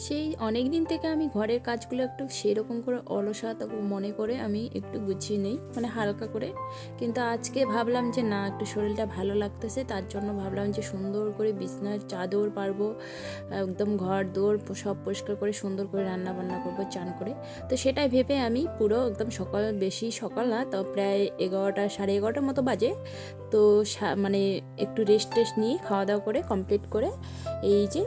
সেই অনেক দিন থেকে আমি ঘরের কাজগুলো একটু সেরকম করে অলসতা মনে করে আমি একটু গুছিয়ে নেই, মানে হালকা করে। কিন্তু আজকে ভাবলাম যে না, একটু শরীরটা ভালো লাগতেছে, তার জন্য ভাবলাম যে সুন্দর করে বিছনার চাদর পারবো, একদম ঘর দোর সব পরিষ্কার করে সুন্দর করে রান্না বান্না করবো চান করে। তো সেটাই ভেবে আমি পুরো একদম সকাল, বেশি সকাল না তো প্রায় 11টা, সাড়ে 11টার মতো বাজে। তো মানে একটু রেস্ট টেস্ট নিয়ে খাওয়া দাওয়া করে কমপ্লিট করে এই যে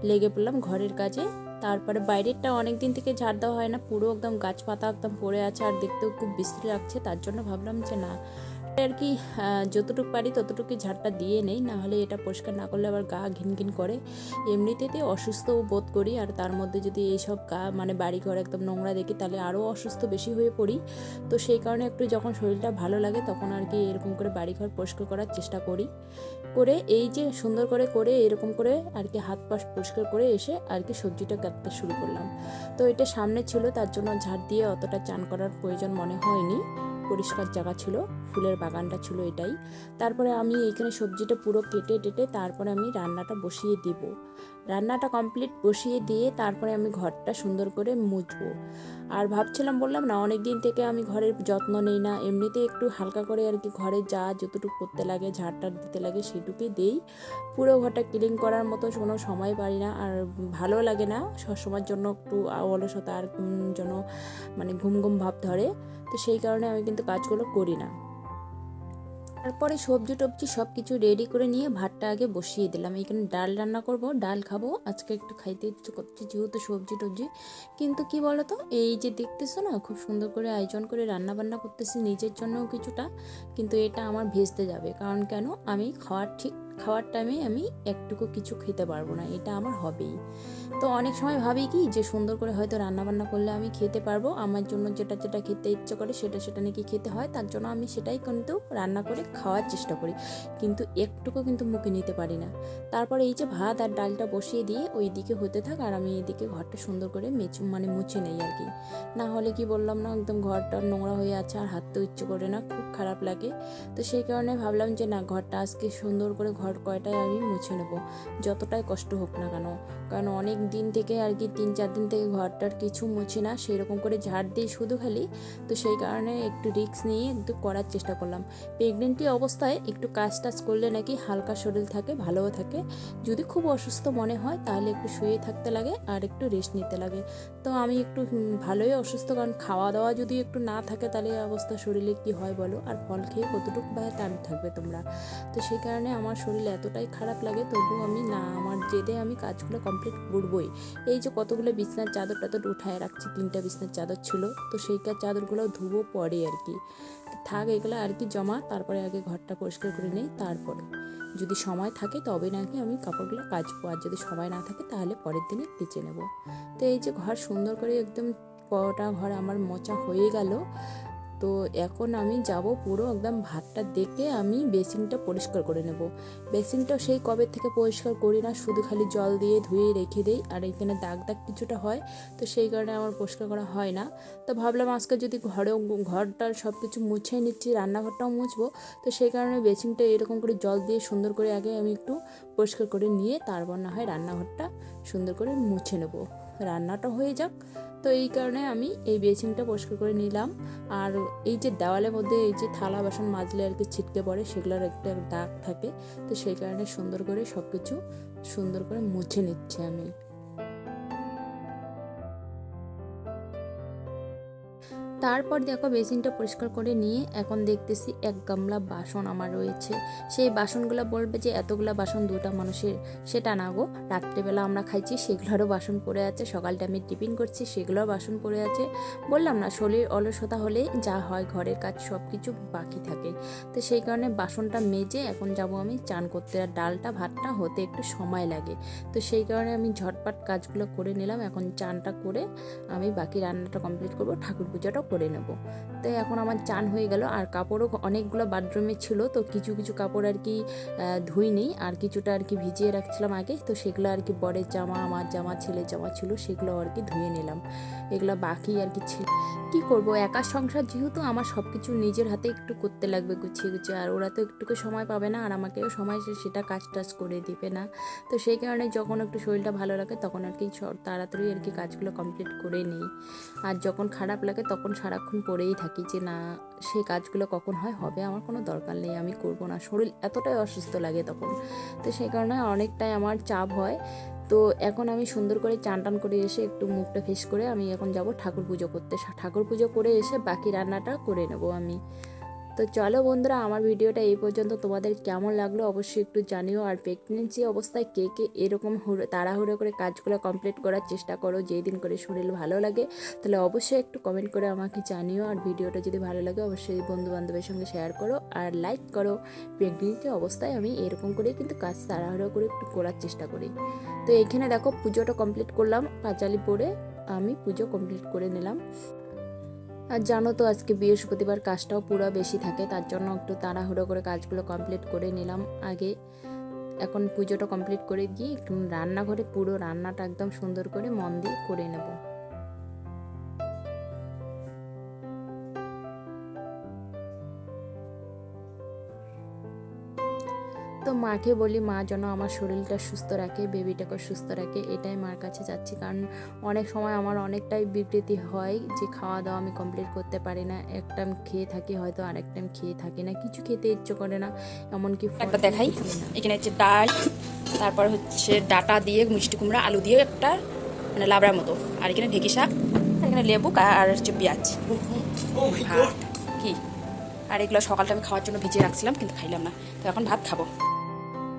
লেগে পড়লাম ঘরের কাজে। তারপরে বাইরেরটা অনেক দিন থেকে ঝাড় দেওয়া হয় না, পুরো একদম গাছপাতা একদম পড়ে আছে আর দেখতেও খুব বিশ্রী লাগছে, তার জন্য ভাবলাম যে না আর কি যতটুকু পারি ততটুকু ঝাড়টা দিয়ে নেই, না হলে এটা পরিষ্কার না করলে আবার গা ঘিন ঘিন করে। এমনিতেতে অসুস্থও বোধ করি, আর তার মধ্যে যদি এইসব মানে বাড়িঘর একদম নোংরা দেখি তাহলে আরও অসুস্থ বেশি হয়ে পড়ি। তো সেই কারণে একটু যখন শরীরটা ভালো লাগে তখন আর কি এরকম করে বাড়িঘর পরিষ্কার করার চেষ্টা করি। করে এই যে সুন্দর করে এরকম করে আর কি হাত পা পরিষ্কার করে এসে আর কি সবজিটা কাটতে শুরু করলাম। তো এটা সামনে ছিল, তার জন্য ঝাড় দিয়ে অতটা চান করার প্রয়োজন মনে হয়নি, পরিষ্কার জায়গা ছিল, ফুলের বাগানটা ছিল এটাই। তারপরে আমি এইখানে সবজিটা পুরো কেটে টেটে তারপরে আমি রান্নাটা বসিয়ে দিব। রান্নাটা কমপ্লিট বসিয়ে দিয়ে তারপরে আমি ঘরটা সুন্দর করে মুছবো। আর ভাবছিলাম, বললাম না অনেক দিন থেকে আমি ঘরের যত্ন নেই না, এমনিতে একটু হালকা করে আর কি ঘরে যা যতটুকু করতে লাগে ঝাড়টার দিতে লাগে সেটুকুই দেই। পুরো ঘরটা ক্লিন করার মতো কোনো সময় পারি না, আর ভালো লাগে না সবসময়ের জন্য, একটু অলসতা আর যেন মানে ঘুম ঘুম ভাব ধরে। তো সেই কারণে আমি কিন্তু কাজগুলো করি না। তারপরে সবজি টবজি সব কিছু রেডি করে নিয়ে ভাতটা আগে বসিয়ে দিলাম। এখানে ডাল রান্না করব, ডাল খাবো আজকে, একটু খাইতে ইচ্ছে করছে যেহেতু সবজি টবজি। কিন্তু কি বলতো, এই যে দেখতেছো না খুব সুন্দর করে আয়োজন করে রান্না বান্না করতেছি নিজের জন্যও কিছুটা, কিন্তু এটা আমার ভেস্তে যাবে। কারণ কেন, আমি খাওয়ার টাইমে আমি একটুকু কিছু খেতে পারবো না, এটা আমার হবেই। তো অনেক সময় ভাবি কি যে সুন্দর করে হয়তো রান্না বান্না করলে আমি খেতে পারবো, আমার জন্য যেটা যেটা খেতে ইচ্ছে করে সেটা সেটা নাকি খেতে হয়, তার জন্য আমি সেটাই কিন্তু রান্না করে খাওয়ার চেষ্টা করি, কিন্তু একটুকু কিন্তু মুখে নিতে পারি না। তারপরে এই যে ভাত আর ডালটা বসিয়ে দিয়ে ওই দিকে হতে থাক আর আমি এদিকে ঘরটা সুন্দর করে মানে মুছে নেই আর কি। না হলে কি বললাম না, একদম ঘরটা নোংরা হয়ে আছে আর হাঁটতেও ইচ্ছে করে না, খুব খারাপ লাগে। তো সেই কারণে ভাবলাম যে না, ঘরটা আজকে সুন্দর করে ঘর কয়টায় আমি মুছে নেবো, যতটাই কষ্ট হোক না কেন। কারণ অনেক দিন থেকে আর কি 3-4 দিন থেকে ঘরটার কিছু মুছি না, সেরকম করে ঝাড় দিই শুধু খালি। তো সেই কারণে একটু রিস্ক নিয়ে একটু করার চেষ্টা করলাম। প্রেগনেন্টি অবস্থায় একটু কাজ টাজ করলে নাকি হালকা শরীর থাকে, ভালোও থাকে। যদি খুব অসুস্থ মনে হয় তাহলে একটু শুয়ে থাকতে লাগে আর একটু রেস্ট নিতে লাগে। তো আমি একটু ভালোই অসুস্থ, কারণ খাওয়া দাওয়া যদি একটু না থাকে তাহলে অবস্থা শরীরে কি হয় বলো, আর ফল খেয়ে কতটুকু বা টাইম থাকবে তোমরা। তো সেই কারণে আমার শরীর এতটাই খারাপ লাগে, তবুও আমি না, আমার জেদে আমি কাজগুলো কমপ্লিট করবই। এই যে কতগুলো বিছনার চাদর টাদর উঠায় রাখছি, 3টা বিছনার চাদর ছিল, তো সেই চাদরগুলো ধুবো পরে আর কি, থাক এগুলো আর কি জমা, তারপরে আগে ঘরটা পরিষ্কার করে নেই, তারপরে যদি সময় থাকে তবে নাকি আমি কাপড়গুলো কাচবো, আর যদি সময় না থাকে তাহলে পরের দিনে কেচে নেব। তো এই যে ঘর সুন্দর করে একদম কটা ঘর আমার মোছা হয়ে গেল। তো এখন আমি যাব পুরো একদম ভাতটা দেখে আমি বেসিনটা পরিষ্কার করে নেব। বেসিনটা সেই কবে থেকে পরিষ্কার করি না, শুধু খালি জল দিয়ে ধুয়ে রেখে দেই, আর এখানে দাগ দাগ কিছুটা হয়, তো সেই কারণে আমার পরিষ্কার করা হয় না। তো ভাবলাম আজকে যদি ঘরটার সব কিছু মুছে নিচ্ছি, রান্নাঘরটাও মুছবো, তো সেই কারণে বেসিনটা এরকম করে জল দিয়ে সুন্দর করে আগে আমি একটু পরিষ্কার করে নিয়ে তারপর না হয় রান্নাঘরটা সুন্দর করে মুছে নেব, রান্নাটা হয়ে যাক। তো এই কারণে আমি এই বেসিনটা পরিষ্কার করে নিলাম। আর এই যে দেওয়ালের মধ্যে এই যে থালা বাসন মাজলে আর কি ছিটকে পড়ে, সেগুলোর একটা দাগ থাকে, তো সেই কারণে সুন্দর করে সব কিছু সুন্দর করে মুছে নিচ্ছি আমি। তারপর দেখো বেসিনটা পরিষ্কার করে নিয়ে এখন দেখতেছি এক গামলা বাসন আমার রয়েছে। সেই বাসনগুলো বলবে যে এতগুলা বাসন দুটা মানুষের, সেটা না গো, রাত্রেবেলা আমরা খাইছি সেগুলোরও বাসন পড়ে আছে, সকালটা আমি টিফিন করছি সেগুলোর বাসন পড়ে আছে। বললাম না শরীর অলসতা হলে যা হয়, ঘরের কাজ সব কিছু বাকি থাকে। তো সেই কারণে বাসনটা মেজে এখন যাব আমি চান করতে, আর ডালটা ভাতটা হতে একটু সময় লাগে। তো সেই কারণে আমি ঝটপট কাজগুলো করে নিলাম, এখন চানটা করে আমি বাকি রান্নাটা কমপ্লিট করব, ঠাকুর পূজাটাও করে নেব। তো এখন আমার চান হয়ে গেল, আর কাপড়ও অনেকগুলো বাথরুমে ছিল, তো কিছু কিছু কাপড় আর কি ধুইনি, আর কিছুটা আর কি ভিজিয়ে রাখছিলাম আগে, তো সেগুলো আর কি বরের জামা, আমার জামা, ছেলের জামা ছিল, সেগুলো আর কি ধুয়ে নিলাম। এগুলো বাকি আর কি ছিল। কী করবো, একা সংসার যেহেতু আমার সব কিছু নিজের হাতে একটু করতে লাগবে গুছিয়ে গুছিয়ে, আর ওরা তো একটুকু সময় পাবে না, আর আমাকেও সময় সেটা কাজ টাজ করে দিবে না। তো সেই কারণে যখন একটু শরীরটা ভালো লাগে তখন আর কি তাড়াতাড়ি আর কি কাজগুলো কমপ্লিট করে নিই। আর যখন খারাপ লাগে তখন সারাক্ষণ পড়েই থাকি যে না, সেই কাজগুলো কখন হবে, আমার কোনো দরকার নেই, আমি করব না, শরীর এতটাই অসুস্থ লাগে তখন। তো সেই কারণে অনেকটাই আমার চাপ হয়। তো এখন আমি সুন্দর করে চান টান করে এসে একটু মুখটা ফ্রেশ করে আমি এখন যাব ঠাকুর পুজো করতে। ঠাকুর পুজো করে এসে বাকি রান্নাটা করে নেব আমি। তো চলো বন্ধুরা, আমার ভিডিওটা এই পর্যন্ত, তোমাদের কেমন লাগলো অবশ্যই একটু জানিও। আর প্রেগনেন্সি অবস্থায় কে কে এরকম তাড়াহুড়ো করে কাজগুলো কমপ্লিট করার চেষ্টা করো, যেই দিন করে শরীর ভালো লাগে, তাহলে অবশ্যই একটু কমেন্ট করে আমাকে জানিও। আর ভিডিওটা যদি ভালো লাগে অবশ্যই বন্ধু বান্ধবের সঙ্গে শেয়ার করো আর লাইক করো। প্রেগনেন্সি অবস্থায় আমি এরকম করেই কিন্তু কাজ তাড়াহুড়ো করে একটু করার চেষ্টা করি। তো এইখানে দেখো পুজোটা কমপ্লিট করলাম, পাঁচালি পরে আমি পুজো কমপ্লিট করে নিলাম। আর জানো তো আজকে বৃহস্পতিবার, কাজটাও পুরো বেশি থাকে, তার জন্য একটু তাড়াহুড়ো করে কাজগুলো কমপ্লিট করে নিলাম আগে। এখন পুজোটা কমপ্লিট করে গিয়ে রান্নাঘরে পুরো রান্নাটা একদম সুন্দর করে মন দিয়ে করে নেব। তো মাকে বলি মা যেন আমার শরীরটা সুস্থ রাখে, বেবিটাকে সুস্থ রাখে, এটাই মার কাছে যাচ্ছি। কারণ অনেক সময় আমার অনেকটাই বিকৃতি হয় যে খাওয়া দাওয়া আমি কমপ্লিট করতে পারি না, এক টাইম খেয়ে থাকি হয়তো, আরেক টাইম খেয়ে থাকি না, কিছু খেতে ইচ্ছে করে না, এমনকি একটা দেখাই। এখানে হচ্ছে ডাল, তারপর হচ্ছে ডাটা দিয়ে মিষ্টি কুমড়া আলু দিয়ে একটা মানে লাবড়ার মতো, আর এখানে ঢেঁকি শাক, আর এখানে লেবু আর হচ্ছে পেঁয়াজ ভাত কি। আর এগুলো সকালটা আমি খাওয়ার জন্য ভিজিয়ে রাখছিলাম কিন্তু খাইলাম না, তো এখন ভাত খাবো।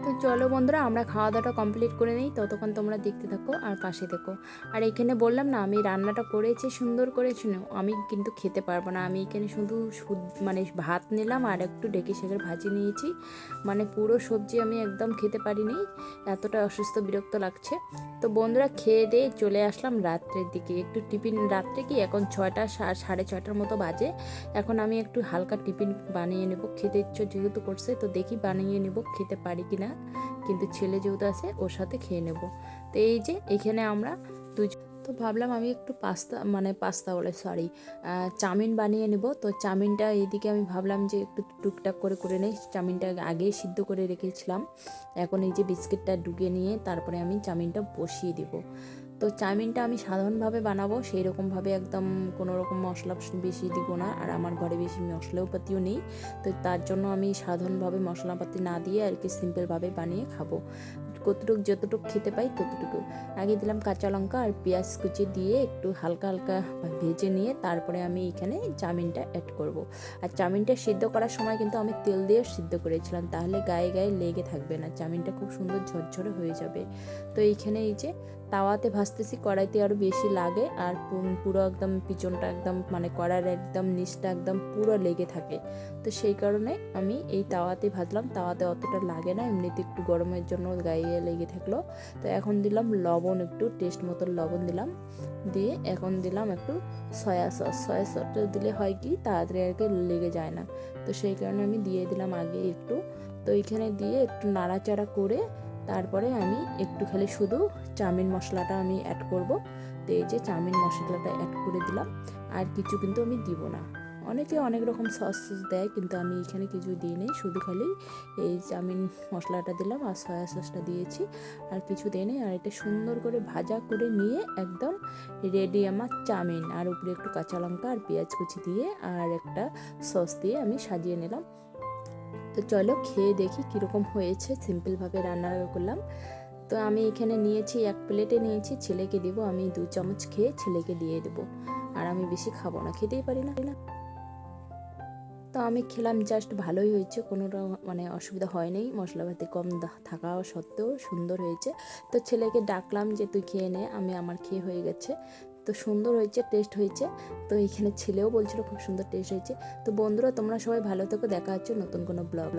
তো চলো বন্ধুরা, আমরা খাওয়া দাওয়াটা কমপ্লিট করে নিই, ততক্ষণ তোমরা দেখতে থাকো আর পাশে দেখো। আর এখানে বললাম না আমি রান্নাটা করেছি সুন্দর করে, শুনো আমি কিন্তু খেতে পারবো না, আমি এখানে শুধু মানে ভাত নিলাম আর একটু ঢেঁকি শাকের ভাজি নিয়েছি, মানে পুরো সবজি আমি একদম খেতে পারিনি, এতটা অসুস্থ বিরক্ত লাগছে। তো বন্ধুরা খেয়ে দিয়ে চলে আসলাম রাত্রের দিকে, একটু টিফিন, রাত্রে কি এখন 6টা 6:30টার মতো বাজে, এখন আমি একটু হালকা টিফিন বানিয়ে নেব, খেতে ইচ্ছে যেহেতু করছে, তো দেখি বানিয়ে নেব, খেতে পারি কিনা, কিন্তু ছেলে যেহেতু আছে ওর সাথে খেয়ে নেব। তো এই যে এখানে আমরা তো ভাবলাম আমি একটু পাস্তা বলে সরি চাউমিন বানিয়ে নেব। তো চাউমিনটা এইদিকে আমি ভাবলাম যে একটু টুকটাক করে করে নেই, চাউমিনটা আগেই সিদ্ধ করে রেখেছিলাম, এখন এই যে বিস্কিটটা ডুবিয়ে নিয়ে তারপরে আমি চাউমিনটা বসিয়ে দেব। তো চাউমিনটা আমি সাধারণভাবে বানাবো, সেই রকমভাবে একদম কোনো রকম মশলা বেশি দিব না, আর আমার ঘরে বেশি মশলাপাতিও নেই, তো তার জন্য আমি সাধারণভাবে মশলাপাতি না দিয়ে আর কি সিম্পলভাবে বানিয়ে খাবো, যতটুকু খেতে পাই ততটুকু। আগে দিলাম কাঁচা লঙ্কা আর পেঁয়াজ কুচি দিয়ে একটু হালকা হালকা ভেজে নিয়ে তারপরে আমি এখানে চাউমিনটা অ্যাড করব। আর চাউমিনটা সিদ্ধ করার সময় কিন্তু আমি তেল দিয়ে সিদ্ধ করেছিলাম, তাহলে গায়ে গায়ে লেগে থাকবে না, চাউমিনটা খুব সুন্দর ঝরঝরে হয়ে যাবে। তো এইখানে এই যে তাওয়াতে ভাজতেছি, কড়াইতে আরও বেশি লাগে, আর পুরো একদম পিছনটা একদম মানে কড়াইয়ের একদম নিচটা একদম পুরো লেগে থাকে, তো সেই কারণে আমি এই তাওয়াতে ভাজলাম, তাওয়াতে অতটা লাগে না, এমনিতে একটু গরমের জন্য গায়ে লেগে থাকলো। তো এখন দিলাম লবণ, একটু টেস্ট মতো লবণ দিলাম, দিয়ে এখন দিলাম একটু সয়া সসটা দিলে হয় কি তাড়াতাড়ি আর কি লেগে যায় না, তো সেই কারণে আমি দিয়ে দিলাম আগে একটু। তো এইখানে দিয়ে একটু নাড়াচাড়া করে তারপরে আমি একটু খালি শুধু চাউমিন মশলাটা আমি অ্যাড করব। তো এই যে চাউমিন মশলাটা অ্যাড করে দিলাম, আর কিছু কিন্তু আমি দিব না, অনেকে অনেক রকম সস দেয় কিন্তু আমি এখানে কিছু দিই নেই, শুধু খালি এই চাউমিন মশলাটা দিলাম আর সয়া সসটা দিয়েছি, আর কিছু দিই নেই। আর এটা সুন্দর করে ভাজা করে নিয়ে একদম রেডি আমার চাউমিন, আর উপরে একটু কাঁচা লঙ্কা আর পেঁয়াজ কুচি দিয়ে আর একটা সস দিয়ে আমি সাজিয়ে নিলাম। তো চলো খেয়ে দেখি কীরকম হয়েছে, সিম্পলভাবে রান্না করলাম। তো আমি এখানে নিয়েছি, এক প্লেটে নিয়েছি, ছেলেকে দেবো, আমি 2 চামচ খেয়ে ছেলেকে দিয়ে দেবো, আর আমি বেশি খাবো না, খেতেই পারি না। তো আমি খেলাম, জাস্ট ভালোই হয়েছে, কোনোটা মানে অসুবিধা হয়নি, মশলাপাতি কম থাকা সত্ত্বেও সুন্দর হয়েছে। তো ছেলেকে ডাকলাম যে তুই খেয়ে নে, আমার খেয়ে হয়ে গেছে, তো সুন্দর হয়েছে, টেস্ট হয়েছে। তো এখানে ছেলেও বলছিল খুব সুন্দর টেস্ট হয়েছে। তো বন্ধুরা তোমরা সবাই ভালো থেকো, দেখা হচ্ছে নতুন কোনো ব্লগ।